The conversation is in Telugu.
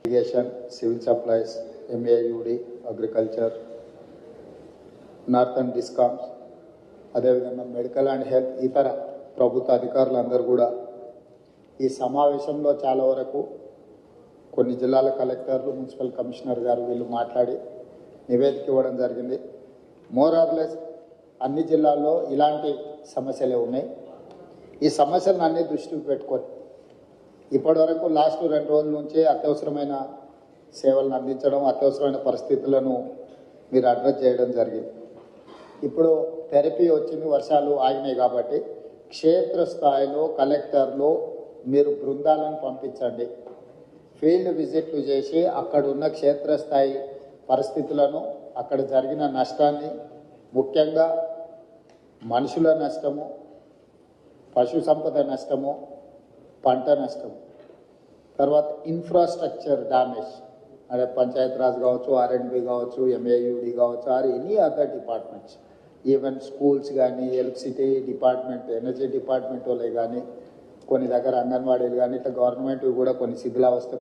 Irrigation, civil supplies, MAUD, agriculture, northern discoms, అదేవిధంగా మెడికల్ అండ్ హెల్త్ ఇతర ప్రభుత్వ అధికారులందరూ కూడా ఈ సమావేశంలో చాలా వరకు కొన్ని జిల్లాల కలెక్టర్లు, మున్సిపల్ కమిషనర్ గారు వీళ్ళు మాట్లాడి నివేదిక ఇవ్వడం జరిగింది. మోర్ ఆర్ లెస్ అన్ని జిల్లాల్లో ఇలాంటి సమస్యలే ఉన్నాయి. ఈ సమస్యలను అన్ని దృష్టికి పెట్టుకొని ఇప్పటి వరకు లాస్ట్ 2 రోజుల నుంచి అత్యవసరమైన సేవలను అందించడం, అత్యవసరమైన పరిస్థితులను మీరు అడ్రస్ చేయడం జరిగింది. ఇప్పుడు థెరపీ వచ్చింది, వర్షాలు ఆగినాయి కాబట్టి క్షేత్రస్థాయిలో కలెక్టర్లు మీరు బృందాలను పంపించండి. ఫీల్డ్ విజిట్లు చేసి అక్కడ ఉన్న క్షేత్రస్థాయి పరిస్థితులను, అక్కడ జరిగిన నష్టాన్ని, ముఖ్యంగా మనుషుల నష్టము, పశు సంపద నష్టము, పంట నష్టం, తర్వాత ఇన్ఫ్రాస్ట్రక్చర్ డ్యామేజ్, అదే పంచాయతీరాజ్ కావచ్చు, ఆర్ఎండ్బి కావచ్చు, ఎంఏయుడి కావచ్చు, or any other departments, even schools కానీ, ఎలక్ట్రిసిటీ డిపార్ట్మెంట్, ఎనర్జీ డిపార్ట్మెంట్ వాళ్ళే కానీ, కొన్ని దగ్గర అంగన్వాడీలు కానీ, ఇట్లా గవర్నమెంట్ కూడా కొన్ని శిథిలావస్థ